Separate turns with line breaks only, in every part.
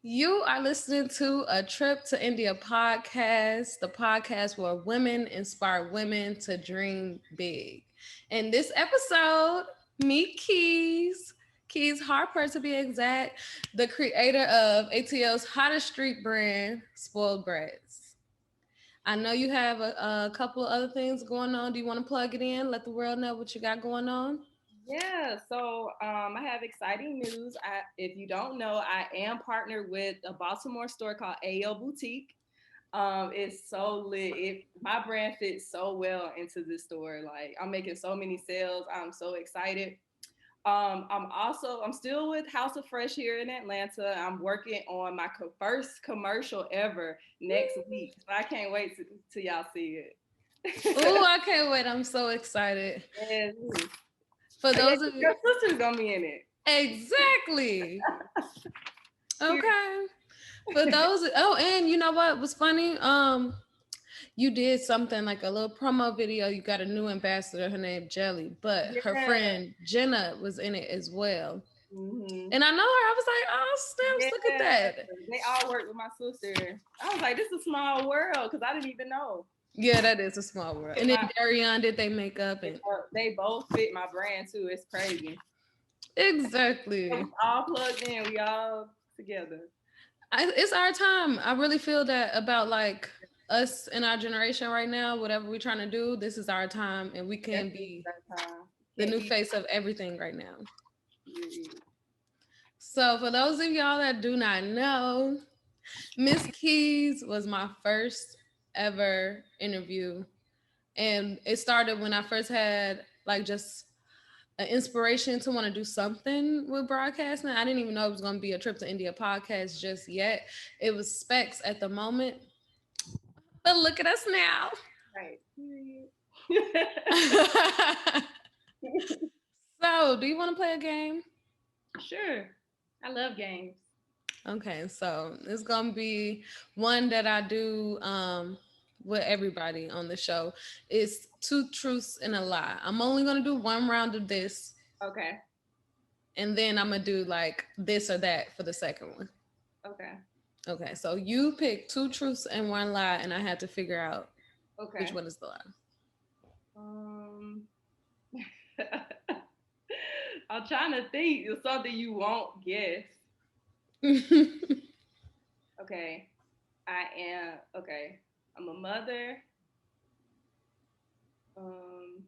You are listening to a Trip to India podcast, the podcast where women inspire women to dream big. In this episode, meet Keys Harper to be exact, the creator of ATL's hottest street brand, Spoiled Brats. I know you have a couple other things going on. Do you want to plug it in? Let the world know what you got going on.
I have exciting news. If you don't know, I am partnered with a Baltimore store called AO Boutique. It's so lit. My brand fits so well into this store. Like I'm making so many sales. I'm so excited. I'm still with House of Fresh here in Atlanta. I'm working on my first commercial ever next week. So I can't wait till y'all see
Oh,
it.
I can't wait. I'm so excited.
Yes.
For
Yeah,
those of you,
your sister's gonna be in it.
exactly. Okay. For those, oh, and you know what was funny? You did something like a little promo video. You got a new ambassador. Her name Jelly, but her
Yeah.
friend Jenna was in it as well.
Hmm.
And I know her. I was like, oh, snaps! Look at
Yeah.
that.
They all work with my sister. I was like, this is a small world because I didn't even know.
Yeah, that is a small world. And then Darion did they makeup and
They both fit my brand too. It's crazy. And we
exactly.
all plugged in. We all together.
It's our time. I really feel that about like us in our generation right now. Whatever we're trying to do, this is our time, and we can
Definitely
be
that time.
the
Can't
new
be.
face of everything right now. So, for those of y'all that do not know, Miss Keys was my first ever interview. And it started when I first had like just an inspiration to want to do something with broadcasting. I didn't even know it was going to be a Trip to India podcast just yet. It was specs at the moment. But look at us now.
Right.
So, do you want to play a game?
Sure. I love games.
Okay, so it's gonna be one that I do with everybody on the show. It's two truths and a lie. I'm only gonna do one round of this,
Okay.
and then I'm gonna do like this or that for the second one.
Okay.
Okay, so you pick two truths and one lie, and I have to figure out which
Okay.
one is the lie.
Um, I'm trying to think of something you won't guess. Okay. Okay. I'm a mother. Um,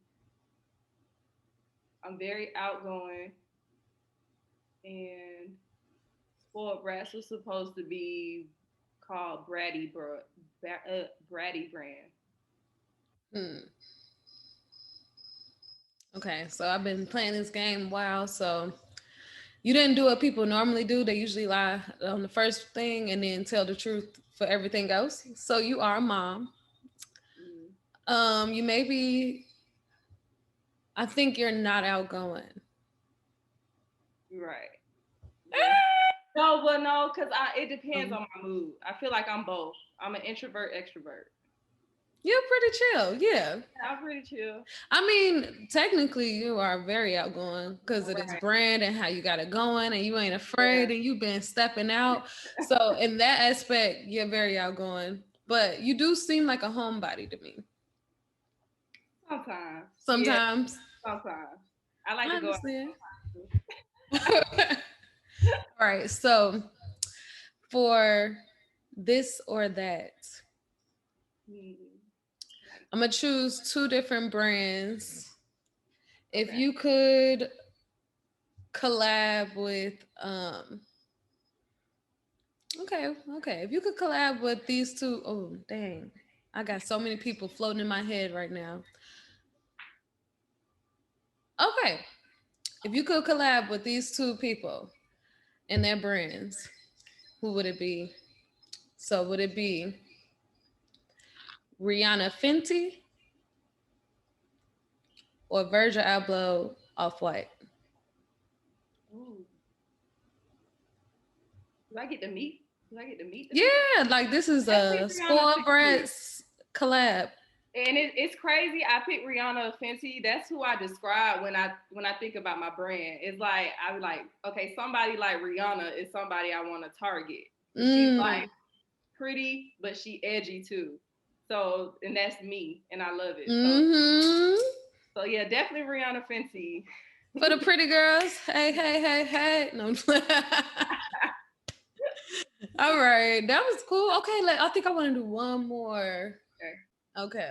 I'm very outgoing, and Spoiled Brats was supposed to be called Bratty Brand.
Hmm. Okay, so I've been playing this game a while, so you didn't do what people normally do. They usually lie on the first thing and then tell the truth for everything else. So you are a mom.
Mm,
You may be, I think you're not outgoing.
right. Yeah. No, but no, because it depends
Um,
on my mood. I feel like I'm both. I'm an introvert, extrovert.
you're pretty chill, yeah.
Yeah, I'm pretty chill.
I mean, technically, you are very outgoing because of this
Right.
brand and how you got it going, and you ain't
Yeah.
afraid, and you've been stepping out. So, in that aspect, you're very outgoing. But you do seem like a homebody to me.
Sometimes. Yeah,
Sometimes
sometimes. I like
I
to go out
understand.
sometimes.
All right, so for this or that,
Hmm. Like,
I'm gonna choose two different brands. If
okay.
you could collab with okay, if you could collab with these two, oh dang, I got so many people floating in my head right now. Okay, if you could collab with these two people and their brands, who would it be? So would it be Rihanna Fenty or Virgil Abloh Off White?
Ooh. Do I get to meet? Do I get to meet the people?
Yeah, like this is
I pick
a
Rihanna
Spoiled
Fenty.
Brats collab.
And it's crazy. I pick Rihanna Fenty. That's who I describe when I think about my brand. It's like I'm like, okay, somebody like Rihanna is somebody I want to target. But she's like pretty, but she edgy too. So, and that's me, and I love it. So yeah, definitely Rihanna Fenty.
For the pretty girls. Hey, hey, hey, hey. No. All right. That was cool. Okay, I think I want to do one more. Okay.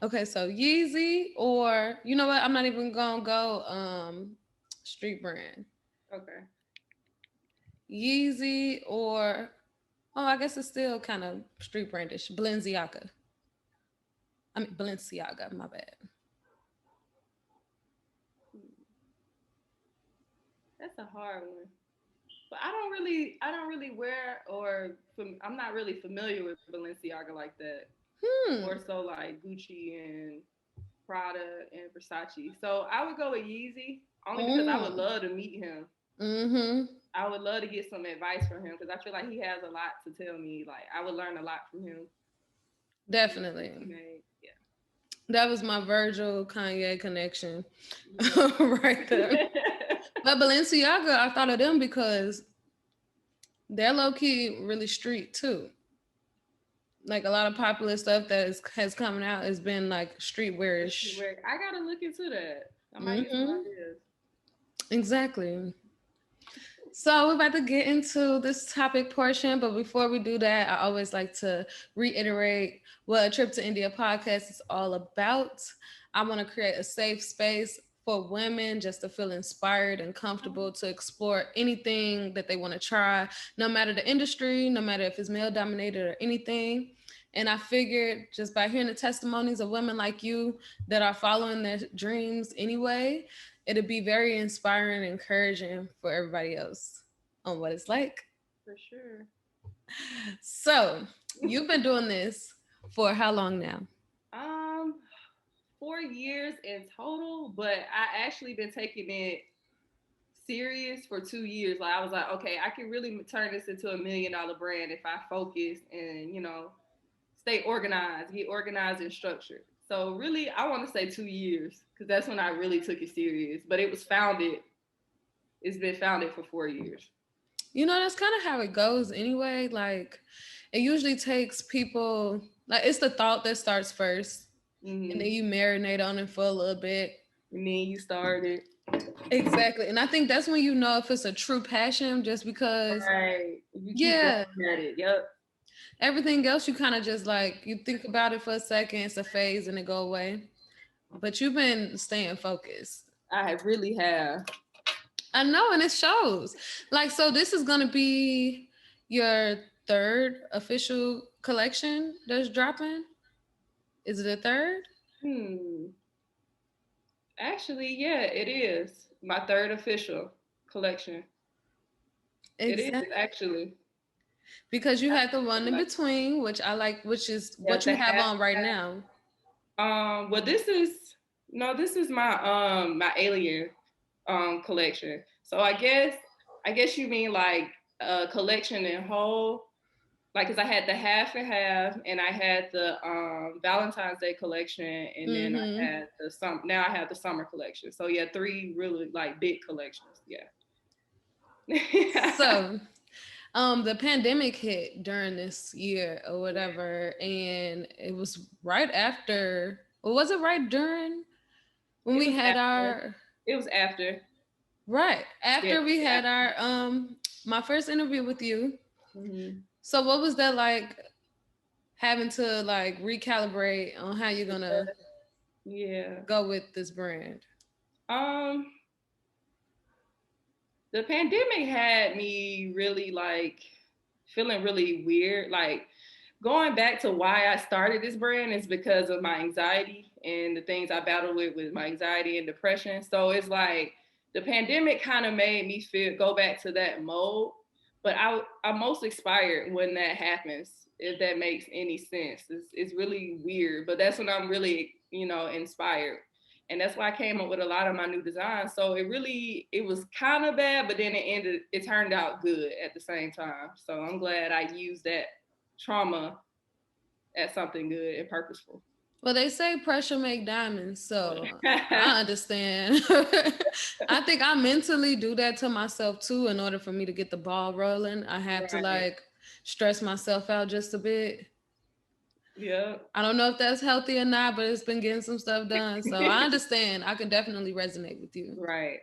Okay, so Yeezy or you know what? I'm not even gonna go street brand.
Okay.
Yeezy or I guess it's still kind of street brandish. Balenciaga. I mean Balenciaga, my bad.
That's a hard one. But I don't really wear I'm not really familiar with Balenciaga like that. More so like Gucci and Prada and Versace. So I would go with Yeezy only because I would love to meet him. I would love to get some advice from him because I feel like he has a lot to tell me. Like I would learn a lot from him.
Definitely.
Yeah.
That was my Virgil Kanye connection right there. But Balenciaga, I thought of them because they're low key really street too. Like a lot of popular stuff that has coming out has been like streetwearish.
I gotta look into that. I might get some ideas.
Exactly. So we're about to get into this topic portion, but before we do that, I always like to reiterate what A Trip to India podcast is all about. I want to create a safe space for women just to feel inspired and comfortable to explore anything that they want to try, no matter the industry, no matter if it's male dominated or anything. And I figured just by hearing the testimonies of women like you that are following their dreams anyway, it'd be very inspiring and encouraging for everybody else on what it's like.
For sure.
So, you've been doing this for how long now?
4 years in total, but I actually been taking it serious for 2 years. Like I was like, okay, I can really turn this into $1 million brand if I focus and, stay organized, get organized and structured. So really, I want to say 2 years because that's when I really took it serious. But it's been founded for 4 years.
That's kind of how it goes anyway. Like, it usually takes people, like, it's the thought that starts first. And then you marinate on it for a little bit.
And then you started.
Exactly. And I think that's when you know if it's a true passion, just because.
Right. You keep looking at it. Yep.
Everything else, you kind of just like, you think about it for a second, it's a phase and it go away. But you've been staying focused.
I really have.
I know, and it shows. Like, so this is going to be your third official collection that's dropping? Is it a third?
Actually, yeah, it is. My third official collection. Exactly. It is, actually.
Because you had the one in between, which I like, which is what you have on right now.
Well, this is my my alien collection. So I guess you mean like a collection in whole. Like, cause I had the half and half, and I had the Valentine's Day collection, and then I had now I have the summer collection. So yeah, 3 really like big collections. Yeah.
So, the pandemic hit during this year or whatever, and it was right after. Or was it right during when we had our?
It was after.
Right after we had our my first interview with you. So what was that like, having to like recalibrate on how you're gonna go with this brand?
The pandemic had me really like feeling really weird. Like going back to why I started this brand is because of my anxiety and the things I battled with my anxiety and depression. So it's like the pandemic kind of made me go back to that mode. But I'm most inspired when that happens, if that makes any sense. It's really weird, but that's when I'm really, inspired. And that's why I came up with a lot of my new designs. So it was kind of bad, but then it turned out good at the same time. So I'm glad I used that trauma as something good and purposeful.
Well, they say pressure make diamonds, so I understand. I think I mentally do that to myself too. In order for me to get the ball rolling, I have to
Right.
like stress myself out just a bit.
Yeah.
I don't know if that's healthy or not, but it's been getting some stuff done. So I understand. I can definitely resonate with you.
Right.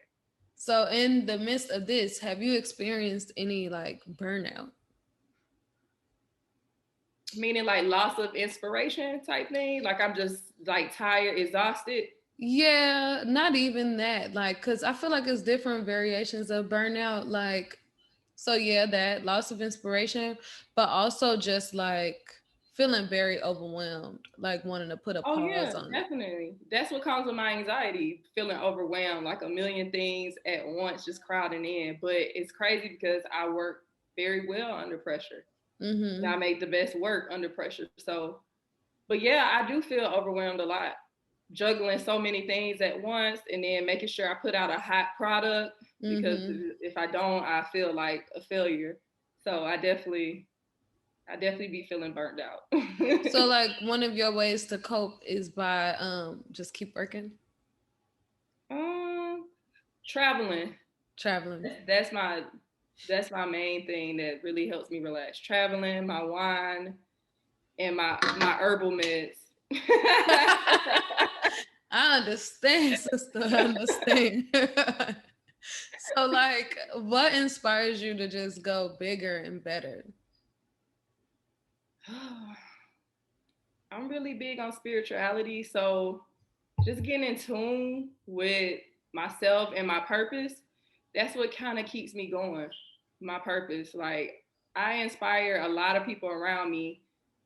So in the midst of this, have you experienced any like burnout?
Meaning like loss of inspiration type thing. Like I'm just like tired, exhausted.
Yeah, not even that. Like, cause I feel like it's different variations of burnout. Like, so yeah, that loss of inspiration, but also just like feeling very overwhelmed, like wanting to put a
Oh
pause
yeah,
on it.
definitely. That's what comes with my anxiety, feeling overwhelmed, like a million things at once just crowding in. But it's crazy because I work very well under pressure. And I
Mm-hmm.
make the best work under pressure. So, but yeah, I do feel overwhelmed a lot, juggling so many things at once and then making sure I put out a hot product because
Mm-hmm.
if I don't, I feel like a failure. So I definitely be feeling burnt out.
So like one of your ways to cope is by just keep working,
um, Traveling.
traveling.
That's my main thing that really helps me relax. Traveling, my wine, and my herbal meds.
I understand, sister. I understand. So like what inspires you to just go bigger and better?
I'm really big on spirituality, so just getting in tune with myself and my purpose, that's what kind of keeps me going. My purpose. Like I inspire a lot of people around me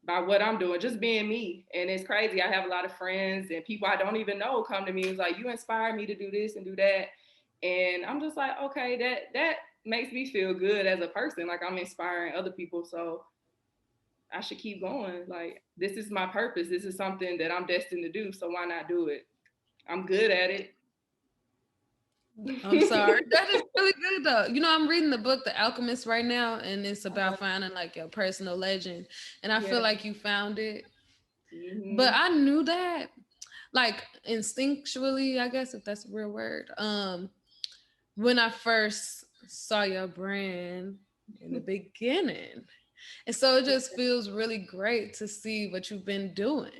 by what I'm doing, just being me. And it's crazy. I have a lot of friends and people I don't even know come to me. It's like, you inspire me to do this and do that. And I'm just like, okay, that makes me feel good as a person. Like I'm inspiring other people. So I should keep going. Like this is my purpose. This is something that I'm destined to do. So why not do it? I'm good at it.
I'm sorry. That is really good though. You know, I'm reading the book The Alchemist right now, and it's
Uh-huh.
about finding like your personal legend. And I feel
Yeah.
like you found it. But
Hmm.
I knew that like instinctually, I guess if that's a real word. When I first saw your brand in the beginning. And so it just feels really great to see what you've been doing.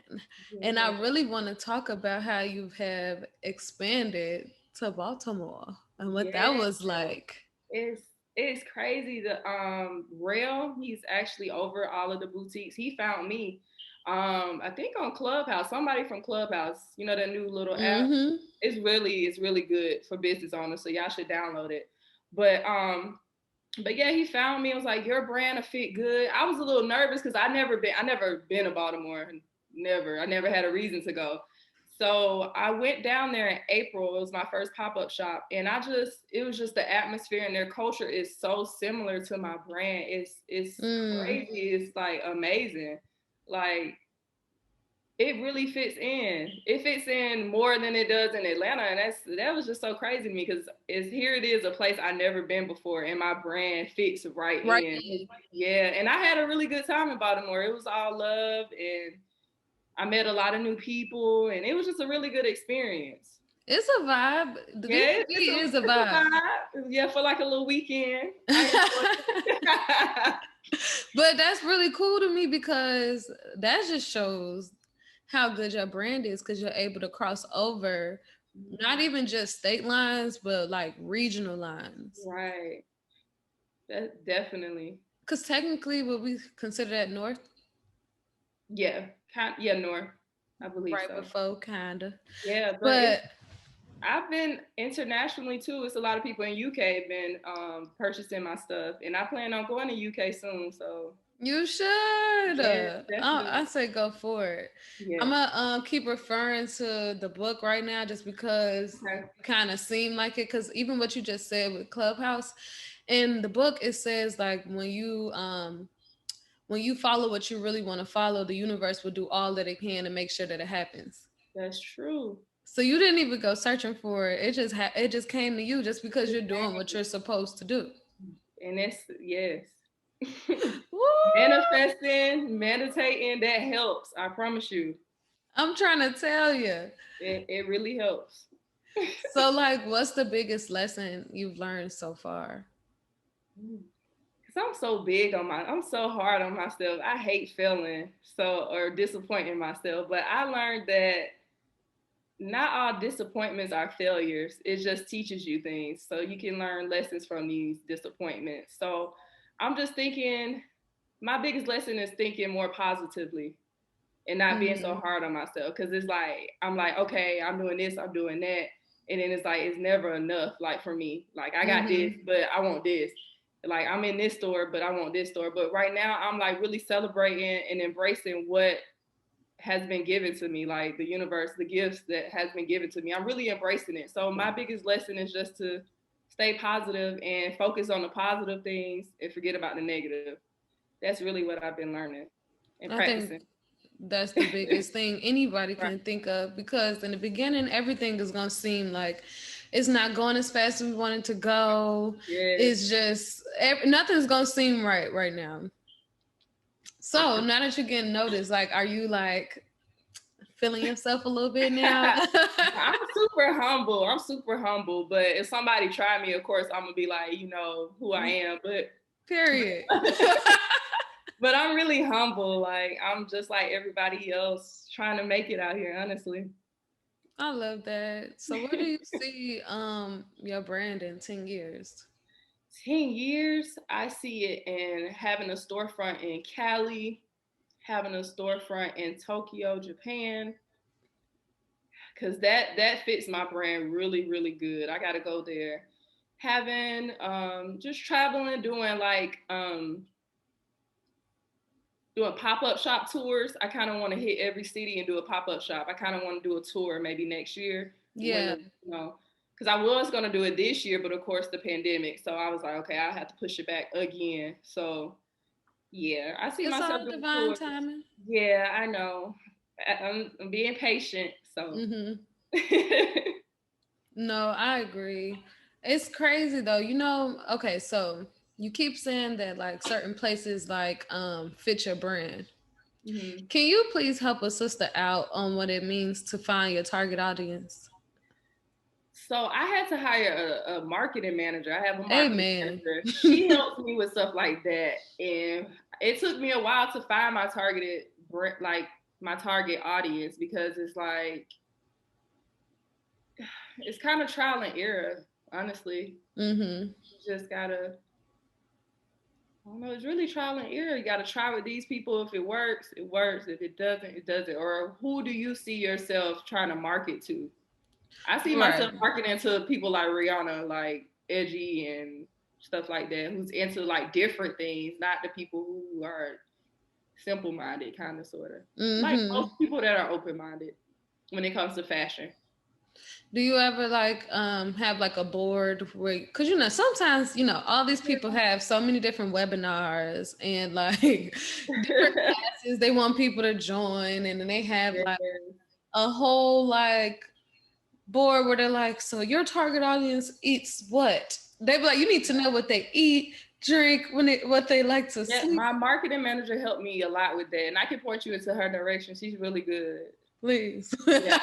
And
Yeah.
I really want to talk about how you have expanded to Baltimore and what that
Yeah.
was like.
It's it's crazy. The Rail, he's actually over all of the boutiques. He found me. I think on Clubhouse, somebody from Clubhouse, that new little app.
Mm-hmm.
It's really good for business owners, so y'all should download it. But yeah, he found me. I was like, your brand will fit good. I was a little nervous because I never been to Baltimore. Never. I never had a reason to go. So I went down there in April. It was my first pop-up shop. And it was just the atmosphere and their culture is so similar to my brand. It's
Mm.
crazy. It's like amazing. Like it really fits in. It fits in more than it does in Atlanta, and that was just so crazy to me because it is a place I never been before, and my brand fits right
Right.
in. Yeah, and I had a really good time in Baltimore. It was all love, and I met a lot of new people, and it was just a really good experience.
It's a vibe. The
Yeah,
DMV is a
it's a
vibe.
vibe. Yeah, for like a little weekend, I enjoyed
But
it.
that's really cool to me because that just shows how good your brand is because you're able to cross over not even just state lines, but like regional lines.
Right, that definitely.
Because technically, would we consider that north?
Yeah, yeah, North. I believe
Right
so.
before, kinda.
Yeah, but
But
I've been internationally too. It's a lot of people in UK have been purchasing my stuff, and I plan on going to UK soon. So
you should.
yeah,
I
definitely.
say go for it. I'm
Yeah.
gonna keep referring to the book right now just because
Okay.
kind of seem like it. Because even what you just said with Clubhouse, in the book it says like when you follow what you really want to follow, the universe will do all that it can to make sure that it happens.
That's true.
So you didn't even go searching for it. It just came to you just because you're doing what you're supposed to do.
And that's yes.
Woo!
Manifesting, meditating, that helps. I promise you.
I'm trying to tell you.
It really helps.
So, like, what's the biggest lesson you've learned so far?
Cause I'm so I'm so hard on myself. I hate failing or disappointing myself. But I learned that not all disappointments are failures. It just teaches you things. So you can learn lessons from these disappointments. So I'm just thinking my biggest lesson is thinking more positively and not being so
Mm-hmm.
hard on myself. Cause it's like, I'm like, okay, I'm doing this, I'm doing that. And then it's like, it's never enough. Like for me, like I got this,
Mm-hmm.
but I want this. Like I'm in this store, but I want this store. But right now I'm like really celebrating and embracing what has been given to me, like the universe, the gifts that has been given to me. I'm really embracing it. So my biggest lesson is just to stay positive and focus on the positive things and forget about the negative. That's really what I've been learning and
I think
practicing.
that's the biggest thing anybody
Right.
can think of, because in the beginning, everything is going to seem like it's not going as fast as we want it to go.
Yes.
It's just, nothing's going to seem right now. So now that you're getting noticed, like, are you like feeling yourself a little bit now?
I'm super humble. I'm super humble. But if somebody try me, of course, I'm gonna be like, you know who I am.
Period.
But I'm really humble. Like I'm just like everybody else, trying to make it out here. Honestly.
I love that. So where do you see your brand in 10 years?
10 years, I see it in having a storefront in Cali, having a storefront in Tokyo, Japan, because that fits my brand really, really good. I got to go there. Having just traveling, doing pop-up shop tours. I kind of want to hit every city and do a pop-up shop. I kind of want to do a tour maybe next year when
Yeah.
because I was going to do it this year, but of course the pandemic. So I was like, okay, I have to push it back again. So yeah, I see
It's
myself
all
doing
divine
tours.
timing.
Yeah, I know. I'm being patient. So
Mm-hmm. No, I agree. It's crazy though. Okay, so you keep saying that like certain places like fit your brand.
mhm.
Can you please help a sister out on what it means to find your target audience?
So I had to hire a marketing manager. I have a marketing
Amen.
manager. She helps me with stuff like that, and it took me a while to find like my target audience, because it's like it's kind of trial and error. Honestly,
Mm-hmm.
you just gotta. I don't know. It's really trial and error. You gotta try with these people. If it works, it works. If it doesn't, it doesn't. Or who do you see yourself trying to market to? I see
Right.
myself marketing to people like Rihanna, like edgy and stuff like that, who's into like different things, not the people who are simple minded, kind of, sort of. Like
Mm-hmm.
most people that are open minded when it comes to fashion.
Do you ever like have like a board where, because sometimes all these people have so many different webinars and like different classes they want people to join, and then they have like a whole like board where they're like, so your target audience eats what? They be like, you need to know what they eat, drink, what they like to
Yeah,
sleep.
my marketing manager helped me a lot with that, and I can point you into her direction. She's really good.
Please.
Yeah,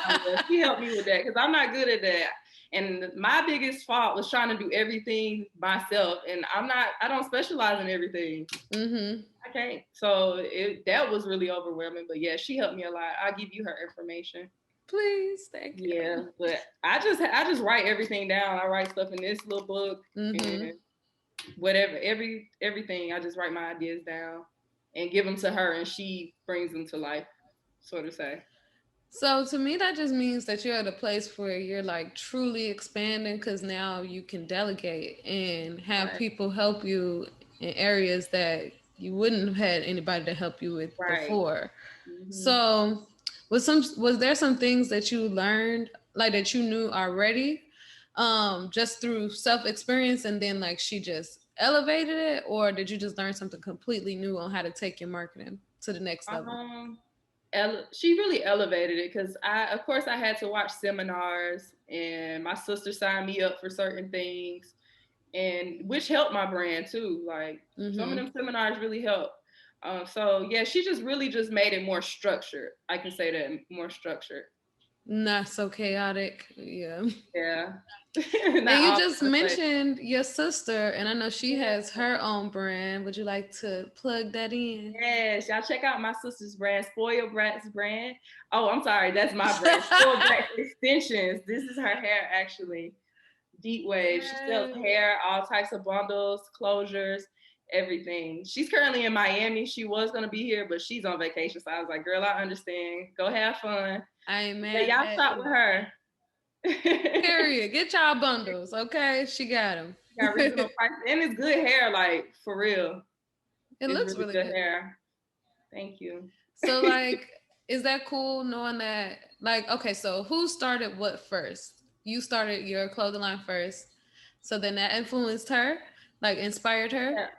she helped me with that because I'm not good at that. And my biggest fault was trying to do everything myself, and I don't specialize in everything.
Mm-hmm.
I can't. So that was really overwhelming. But yeah, she helped me a lot. I'll give you her information.
Please, thank
Yeah, but I just write everything down. I write stuff in this little book
you. Mm-hmm.
and whatever, everything. I just write my ideas down and give them to her, and she brings them to life, so to say.
So to me, that just means that you're at a place where you're like truly expanding, because now you can delegate and have
Right.
people help you in areas that you wouldn't have had anybody to help you with
Right.
before.
Mm-hmm.
So was there some things that you learned, like that you knew already, just through self experience, and then like she just elevated it, or did you just learn something completely new on how to take your marketing to the next level?
Um, she really elevated it because of course, I had to watch seminars, and my sister signed me up for certain things, and which helped my brand too. Like some of
Mm-hmm.
them seminars really helped. So yeah, she just really just made it more structured. I can say that, more structured.
Not so chaotic. Yeah.
Yeah.
And
Not
you
all
just
over the place.
mentioned your sister, and I know she
Yeah.
has her own brand. Would you like to plug that in?
Yes, y'all check out my sister's brand, Spoiled Brats Brand. Oh, I'm sorry, that's my brand, Spoiled Brats Extensions. This is her hair, actually. Deep wave. She sells
Yes.
hair, all types of bundles, closures, everything. She's currently in Miami. She was gonna be here, but she's on vacation. So I was like, girl, I understand. Go have fun.
I ain't
Yeah,
mad
y'all
at
shop with
you.
her.
Period. Get y'all bundles, okay? She got them.
Got reasonable prices, and it's good hair, like for real.
It
It's
looks
really
really
good
good.
hair. Thank you.
So, like, is that cool knowing that? Like, okay, so who started what first? You started your clothing line first. So then that influenced her, like, inspired her.
Yeah.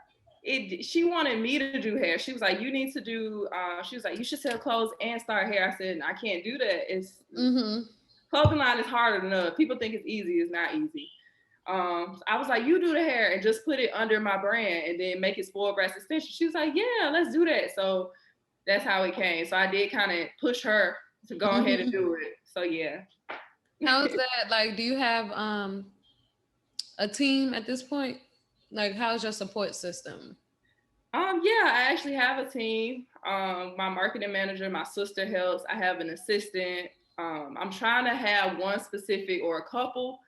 She wanted me to do hair. She was like, you need to do she was like, you should sell clothes and start hair. I said, I can't do that. It's clothing line is harder enough. People think it's easy. It's not easy. So I was like, you do the hair and just put it under my brand and then make it Spoiled Brats Extension. She was like, yeah, let's do that. So that's how it came. So I did kind of push her to go ahead and do it. So yeah.
How is that? Like, do you have a team at this point? Like, how's your support system?
Yeah, I actually have a team. My marketing manager, my sister helps. I have an assistant. I'm trying to have one specific or a couple.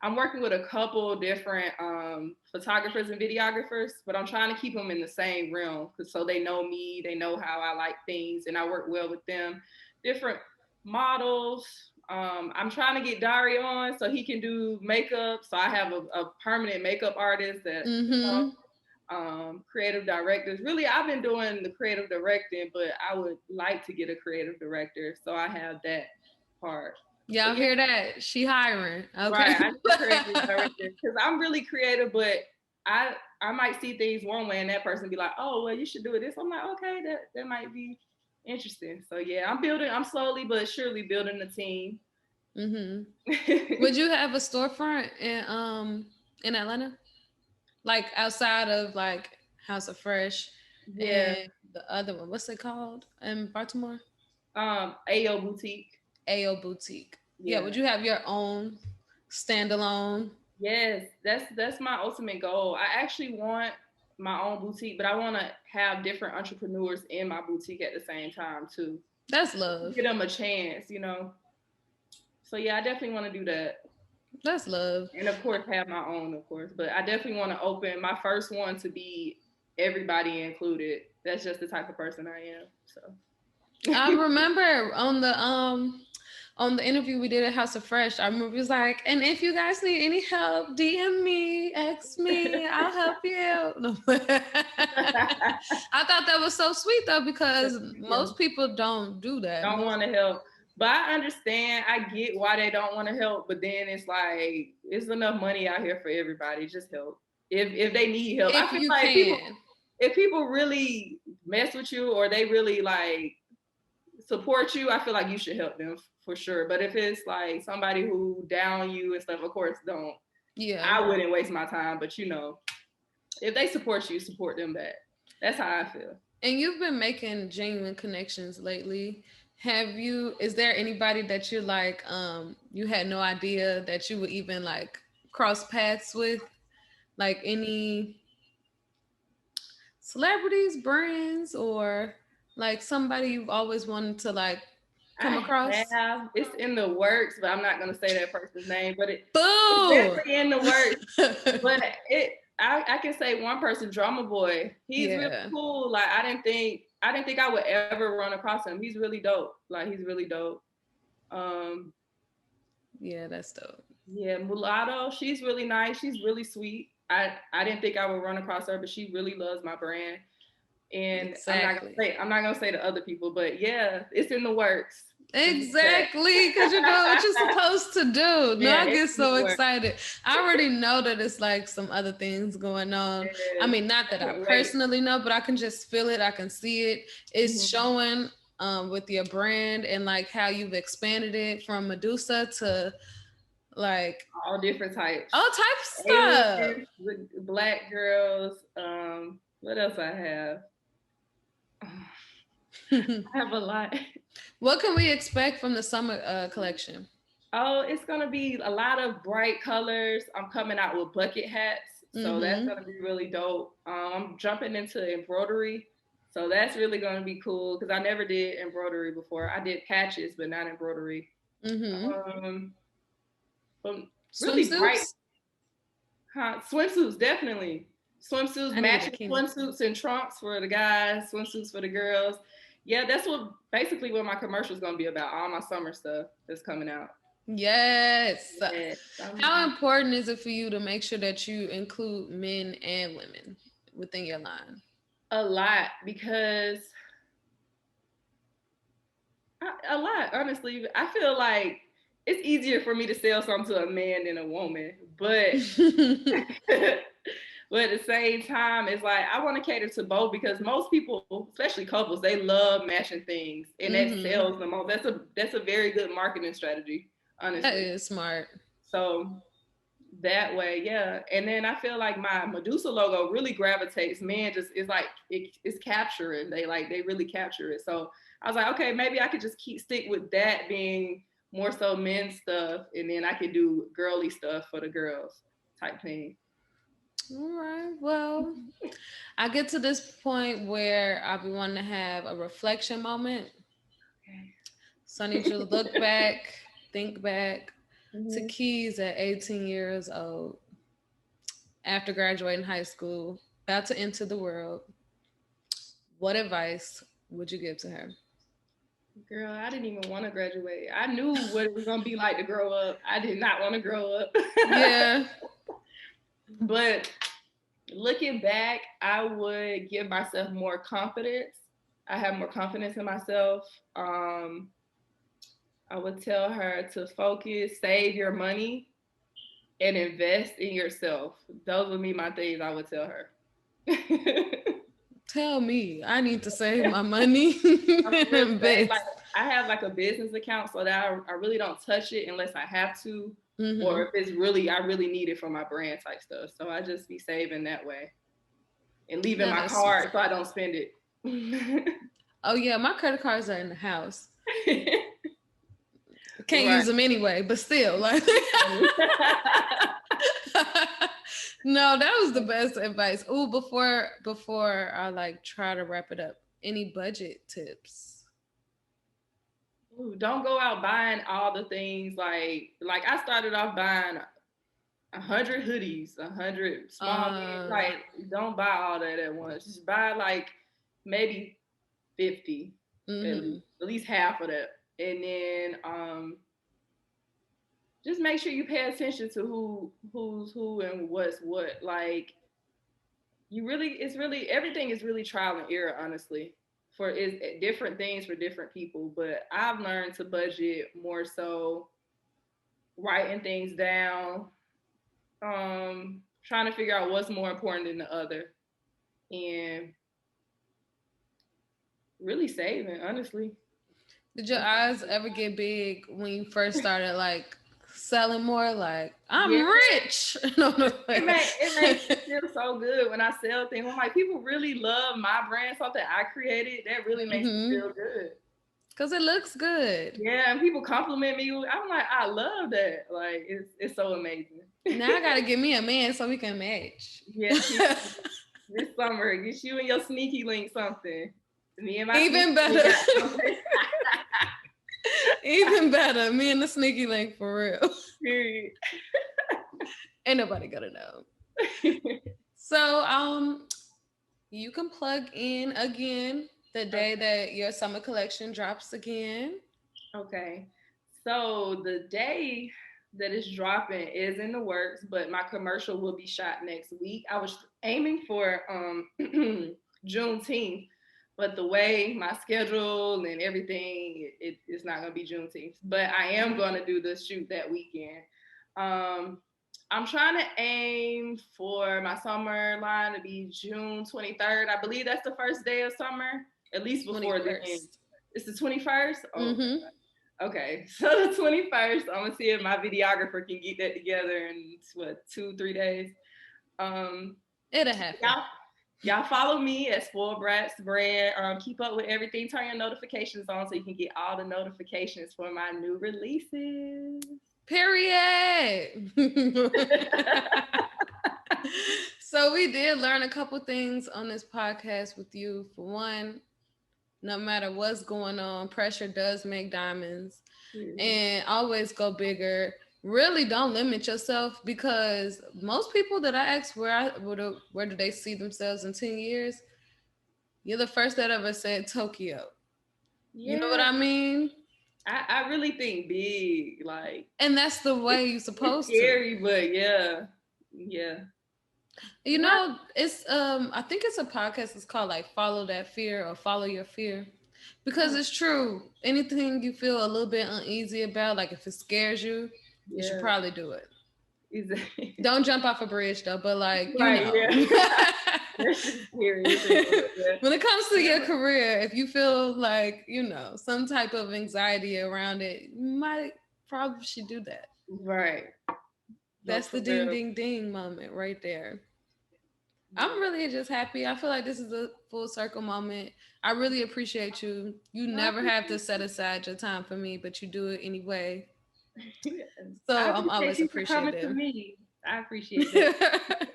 I'm working with a couple different photographers and videographers, but I'm trying to keep them in the same realm because so they know me, they know how I like things, and I work well with them. Different models. I'm trying to get Dari on so he can do makeup. So I have a permanent makeup artist that creative directors. Really, I've been doing the creative directing, but I would like to get a creative director. So I have that part.
Y'all hear that? She hiring. Okay.
Right. I need a creative director because I'm really creative, but I might see things one way and that person be like, oh, well, you should do it this. I'm like, okay, that might be interesting. So yeah, I'm slowly but surely building a team.
Would you have a storefront in Atlanta? Like outside of like House of Fresh
Yeah.
and the other one. What's it called in Baltimore?
AO Boutique.
AO Boutique. Yeah,
Yeah.
would you have your own standalone?
Yes, that's my ultimate goal. I actually want my own boutique, but I want to have different entrepreneurs in my boutique at the same time too.
That's love.
Give them a chance, you know. So yeah, I definitely want to do that.
That's love.
And of course have my own, of course. But I definitely want to open my first one to be everybody included. That's just the type of person I am. So
I remember on the interview we did at House of Fresh, I remember he was like, and if you guys need any help, DM me, ask me, I'll help you. I thought that was so sweet though, because most people don't do that.
Don't want to help. But I understand, I get why they don't want to help, but then it's like it's enough money out here for everybody. Just help. If they need help. I feel like if people really mess with you or they really like support you, I feel like you should help them for sure. But if it's like somebody who down you and stuff, of course don't. Yeah. I wouldn't waste my time, but you know, if they support you, support them back. That's how I feel.
And you've been making genuine connections lately. Is there anybody that you're like, you had no idea that you would even like cross paths with? Like any celebrities, brands, or like somebody you've always wanted to like come across?
It's in the works, but I'm not gonna say that person's name. But it's definitely in the works. But I can say one person, Drummer Boy. He's really cool. Like I didn't think I would ever run across him. He's really dope. Like he's really dope.
Yeah, that's dope.
Yeah, Mulatto. She's really nice. She's really sweet. I didn't think I would run across her, but she really loves my brand. And I'm not gonna say to other people, but yeah, it's in the works.
Exactly, because you know what you're supposed to do. No, I get so excited. I already know that it's like some other things going on. Yeah. I mean, not that I personally know, but I can just feel it. I can see it. It's showing with your brand and like how you've expanded it from Medusa to like
all different types.
All types of stuff.
Black girls. What else I have? I have a lot.
What can we expect from the summer collection?
Oh, it's gonna be a lot of bright colors. I'm coming out with bucket hats, so that's
Mm-hmm.
gonna be really dope. I'm jumping into embroidery, so that's really gonna be cool because I never did embroidery before. I did patches, but not embroidery.
Mm-hmm.
Um, but really bright,
Swimsuits?
huh? Swimsuits, definitely. Swimsuits,
I need a
matching
bikini.
swimsuits and trunks for the guys, swimsuits for the girls. Yeah, that's what basically what my commercial is gonna be about. All my summer stuff that's coming out.
Yes.
Yes,
How important is it for you to make sure that you include men and women within your line?
a lot because a lot, honestly. I feel like it's easier for me to sell something to a man than a woman, but but at the same time, it's like I want to cater to both because most people, especially couples, they love matching things, and that
Mm-hmm.
sells the most. That's a very good marketing strategy,
That
honestly.
is smart.
So that way, yeah. And then I feel like my Medusa logo really gravitates men. Just it's like it's capturing. They really capture it. So I was like, okay, maybe I could just stick with that being more so men's stuff, and then I could do girly stuff for the girls type thing.
All right. Well, I get to this point where I be wanting to have a reflection moment. So I need you to look back, think back to
Mhm.
Keys at 18 years old, after graduating high school, about to enter the world. What advice would you give to her?
Girl, I didn't even want to graduate. I knew what it was gonna be like to grow up. I did not want to grow up.
Yeah.
But looking back, I would give myself more confidence. I have more confidence in myself. I would tell her to focus, save your money, and invest in yourself. Those would be my things I would tell her.
Tell me, I need to save my money
I'm
and
really saying, like,
invest.
I have like a business account so that I really don't touch it unless I have to, or
Mm-hmm.
if it's really I really need it for my brand type stuff. So I just be saving that way and leaving
No,
my
that's
card
smart.
so I don't spend it.
Oh yeah, my credit cards are in the house. Can't
Right.
use them anyway, but still, like. No, that was the best advice. Oh, before I like try to wrap it up, any budget tips?
Ooh, don't go out buying all the things like I started off buying 100 hoodies, 100 small things.
Uh,
Like don't buy all that at once. Just buy like maybe 50
mm-hmm.
at least half of that, and then just make sure you pay attention to who's who and what's what. Like it's really everything is really trial and error, honestly. For is different things for different people, but I've learned to budget more so writing things down, trying to figure out what's more important than the other, and really saving, honestly.
Did your eyes ever get big when you first started like selling more? Like
Yeah,
I'm rich. No, no.
it makes me feel so good when I sell things. I'm like, people really love my brand, something I created. That really makes me
Mm-hmm.
feel good.
Cause it looks good.
Yeah, and people compliment me. I'm like, I love that. Like, it's so amazing.
Now I gotta get me a man so we can match.
Yes, this summer, get you and your sneaky link something. Me and my sneaky
Even
link
better.
got something.
Even better. Me and the sneaky link for real.
Period.
Ain't nobody gonna know. So you can plug in again the day that your summer collection drops again.
Okay. So the day that it's dropping is in the works, but my commercial will be shot next week. I was aiming for Juneteenth, but the way my schedule and everything, it's not gonna be Juneteenth. But I am gonna do the shoot that weekend. Um, I'm trying to aim for my summer line to be June 23rd. I believe that's the first day of summer, at least before the end.
21st.
It's the 21st? Oh,
Mm-hmm.
okay. So the 21st, I'm gonna see if my videographer can get that together in what 2-3 days. Um,
It'll happen.
y'all, Y'all follow me at Spoiled Brats Brand. Keep up with everything. Turn your notifications on so you can get all the notifications for my new releases.
Period. So we did learn a couple things on this podcast with you. For one, no matter what's going on, pressure does make diamonds. And always go bigger. Really don't limit yourself, because most people that I ask where do they see themselves in 10 years, you're the first that ever said Tokyo. Yeah. You know what I mean?
I really think big, like,
and that's the way you're supposed
it's scary, but yeah.
You know, it's I think it's a podcast. It's called like Follow That Fear or Follow Your Fear, because it's true. Anything you feel a little bit uneasy about, like if it scares you, you should probably do it. Exactly. Don't jump off a bridge though, but like, you know. Yeah. When it comes to your career, if you feel like, you know, some type of anxiety around it, you might probably should do that.
Right.
That's the ding, ding, ding moment right there. I'm really just happy. I feel like this is a full circle moment. I really appreciate you. You never have to set aside your time for me, but you do it anyway. So I'm always appreciative.
To me. I appreciate that.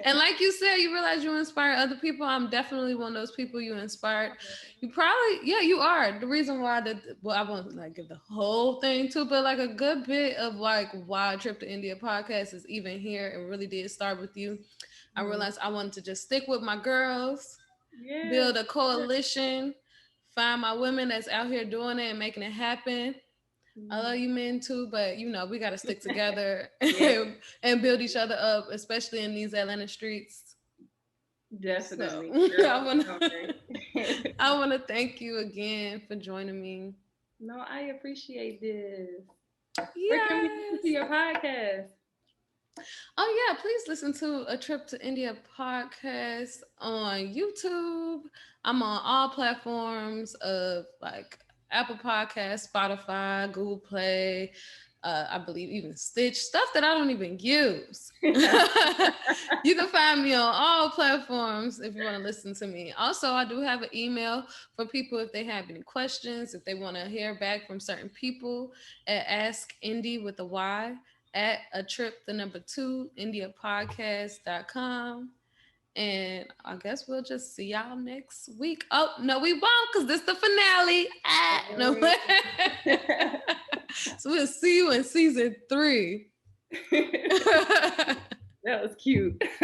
And like you said, you realize you inspire other people. I'm definitely one of those people you inspired. You probably, yeah, you are. The reason why I won't like give the whole thing too, but like a good bit of like why Trip to India podcast is even here and really did start with you. I realized I wanted to just stick with my girls, build a coalition, find my women that's out here doing it and making it happen. I love you men too, but you know, we got to stick together and build each other up, especially in these Atlanta streets.
Definitely.
So, I want to thank you again for joining me.
No, I appreciate this. Yes. Where can we listen to your podcast?
Oh yeah, please listen to Atrip2India Podcast on YouTube. I'm on all platforms of like Apple Podcasts, Spotify, Google Play, I believe even Stitch, stuff that I don't even use. You can find me on all platforms if you want to listen to me. Also, I do have an email for people if they have any questions, if they want to hear back from certain people at AskIndy with a Y at Atrip2India Podcast.com. And I guess we'll just see y'all next week. Oh, no, we won't, because this is the finale. No. So we'll see you in season 3.
That was cute.